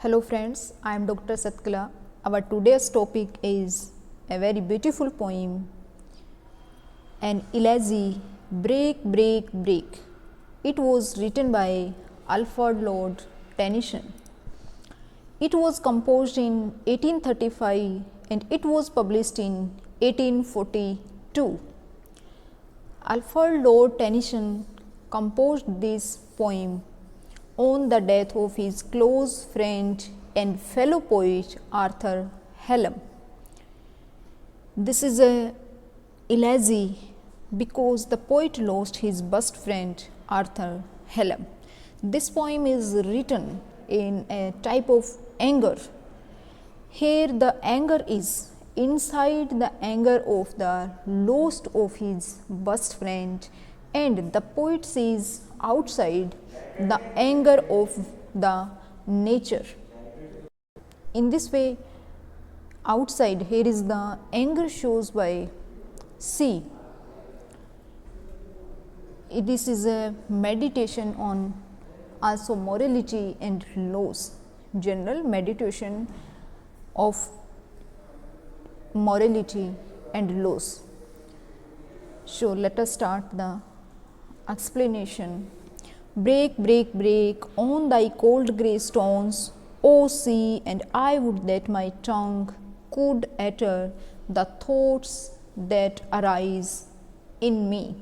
Hello friends, I am Dr. Satkala. Our today's topic is a very beautiful poem, an elegy, Break, Break, Break. It was written by Alfred Lord Tennyson. It was composed in 1835 and it was published in 1842. Alfred Lord Tennyson composed this poem on the death of his close friend and fellow poet Arthur Hallam. This is a elegy because the poet lost his best friend Arthur Hallam. This poem is written in a type of anger. Here the anger is inside the anger of the loss of his best friend, and the poet sees outside the anger of the nature. In this way, outside here is the anger shows by sea. This is a meditation on also morality and laws, general meditation of morality and laws. So let us start the explanation. Break, break, break on thy cold grey stones, O sea, and I would that my tongue could utter the thoughts that arise in me.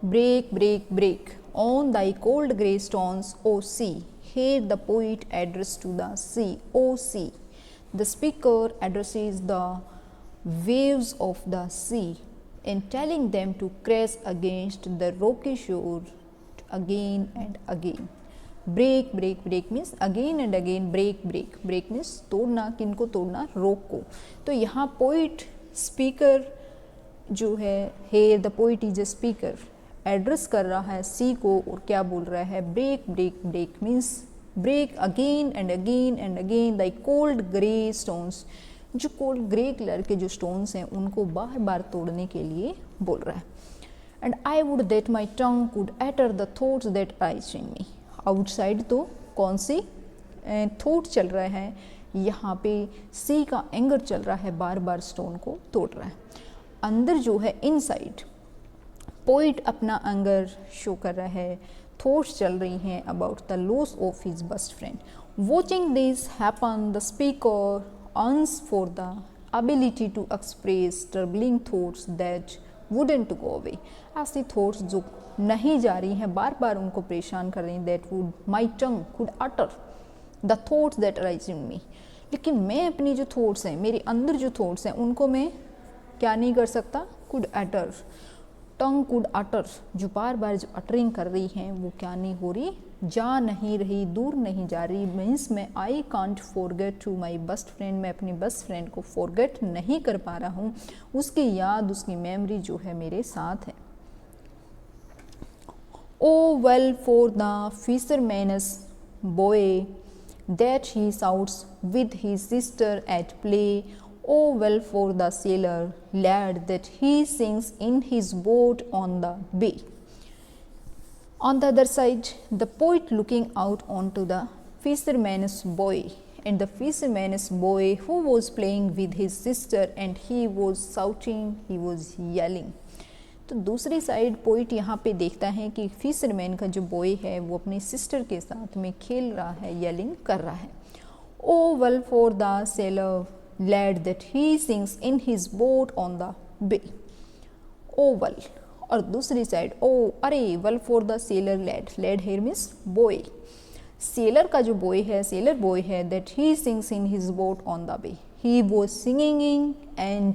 Break, break, break on thy cold grey stones, O sea. Here the poet addressed to the sea, O sea. The speaker addresses the waves of the sea and telling them to crash against the rocky shore again and again. Break, break, break means again and again. Break, break, break means तोड़ना, किनको तोड़ना, रोक को. तो यहाँ poet speaker जो है, here the poet is a speaker, address कर रहा है सी को और क्या बोल रहा है, break break break means break again and again and again like cold grey stones. जो कोल्ड ग्रे कलर के जो स्टोन्स हैं उनको बार बार तोड़ने के लिए बोल रहा है. And I would that my tongue could utter the thoughts that rise in me. Outside तो कौन सी थॉट चल रहा है, यहाँ पे सी का एंगर चल रहा है, बार बार स्टोन को तोड़ रहा है. अंदर जो है इनसाइड पोइट अपना एंगर शो कर रहा है, थॉट्स चल रही हैं about the loss of his best friend. Watching this happen the speaker yearns for the ability to express troubling thoughts that wouldn't go away. ऐसी थॉट्स जो नहीं जा रही हैं, बार बार उनको परेशान कर रही हैं. That would my tongue could utter the thoughts that rise in me. लेकिन मैं अपनी जो थॉट्स हैं, मेरे अंदर जो थॉट्स हैं, उनको मैं क्या नहीं कर सकता, कुड अटर. टंग कुड अटर, जो बार बार जो अटरिंग कर रही हैं वो क्या नहीं हो रही, जा नहीं रही, दूर नहीं जा रही. मीन्स मैं I can't forget to my best friend, मैं अपनी बेस्ट फ्रेंड को फॉरगेट नहीं कर पा रहा हूँ, उसकी याद, उसकी मेमोरी जो है मेरे साथ है. Oh well for the fisherman's boy that he shouts with his sister at play. Oh well for the sailor lad that he sings in his boat on the bay. On the other side, the poet looking out onto the fisherman's boy, and the fisherman's boy who was playing with his sister, and he was shouting, he was yelling. तो दूसरी side poet यहाँ पे देखता है कि fisherman का जो boy है वो अपनी सिस्टर के साथ में खेल रहा है, येलिंग कर रहा है. Oh well for the sailor lad that he sings in his boat on the bay. Oh well. और दूसरी साइड ओ अरे well for the sailor lad. Lad here means boy. Sailor का जो बॉय है, sailor boy है, that he sings in his boat on the bay. He was singing and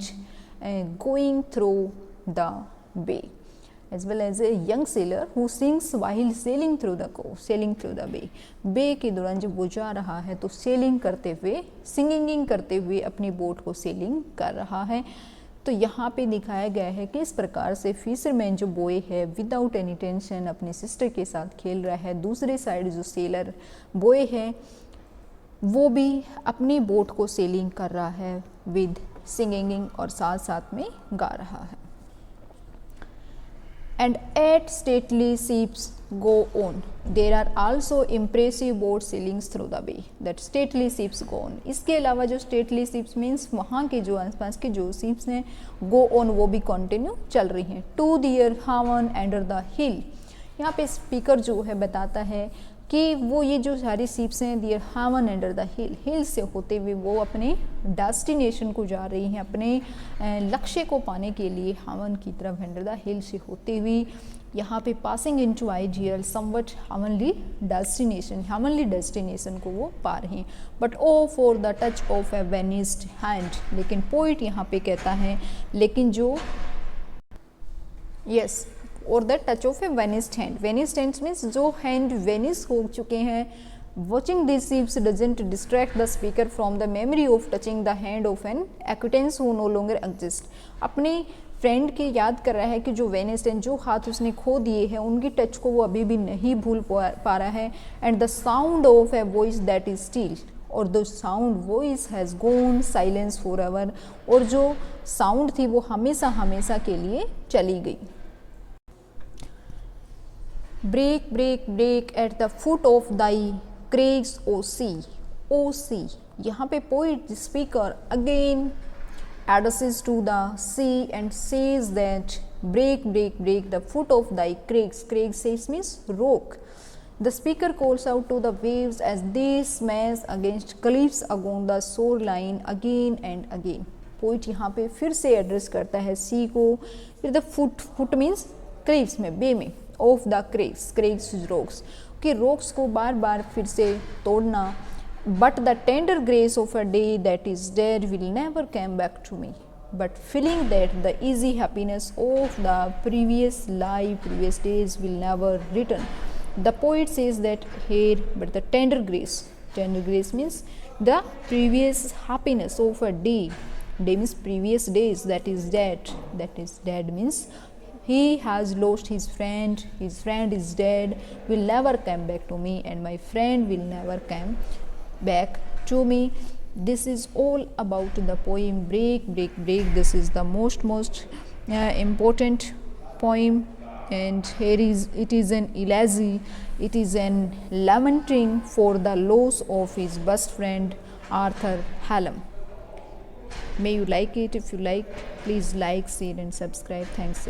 going through the bay, as well as a young sailor who sings while sailing through the bay. बे के दौरान जब वो जा रहा है तो selling करते हुए, सिंगिंग करते हुए अपनी बोट को सेलिंग कर रहा है. तो यहाँ पे दिखाया गया है कि इस प्रकार से फिशरमैन जो बॉय है विदाउट एनी टेंशन अपनी सिस्टर के साथ खेल रहा है. दूसरे साइड जो सेलर बॉय है वो भी अपनी बोट को सेलिंग कर रहा है विद सिंगिंग और साथ साथ में गा रहा है. and 8 stately ships go on. There are also impressive boat sailings through the bay. That stately ships go on. इसके अलावा जो stately ships means वहाँ के जो आसपास के जो ships हैं go on वो भी continue चल रही हैं. To their haven under the hill. यहाँ पे स्पीकर जो है बताता है कि वो ये जो सारी शिप्स हैं दियर हावन अंडर द हिल, हिल से होते हुए वो अपने डेस्टिनेशन को जा रही हैं, अपने लक्ष्य को पाने के लिए हावन की तरफ अंडर द हिल से होते हुए यहाँ पे passing into ideal somewhat heavenly destination को वो पा रहे हैं. But O for the touch of a vanished hand. लेकिन पोइट यहाँ पे कहता है लेकिन जो यस और the touch of a vanished hand. Vanished hand means जो हैंड वेनिस हो चुके हैं. Watching this ships doesn't distract the speaker from the memory of touching the hand of an acquaintance who no longer exist. अपने friend के याद कर रहा है कि जो वेनिस्ड हैंड, जो हाथ उसने खो दिए हैं, उनकी टच को वो अभी भी नहीं भूल पा रहा है. And the sound of a voice that is still, और the sound voice has gone silence for ever. और जो साउंड थी वो हमेशा हमेशा के लिए चली गई. Break, break, break at the foot of thy crags, O sea, O sea. यहाँ पे poet speaker again addresses to the sea and says that break, break, break the foot of thy crags. Crags says means rock. The speaker calls out to the waves as they smash against cliffs along the shoreline again and again. Poet यहाँ पे फिर से address करता है सी को. फिर the foot means craves में, bay में, ऑफ द क्रेग्स रॉक्स कि रॉक्स को बार बार फिर से तोड़ना. But the tender grace of a day that is dead will never come back to me. But feeling that the easy happiness of the previous days will never return. The poet says that here but the tender grace means the previous happiness of a day means previous days, that is dead means he has lost his friend is dead, will never come back to me, and my friend will never come back to me. This is all about the poem Break, Break, Break. This is the most important poem, and it is an elegy, it is an lamenting for the loss of his best friend Arthur Hallam. May you like it. If you like, please like, share and subscribe. Thanks a lot.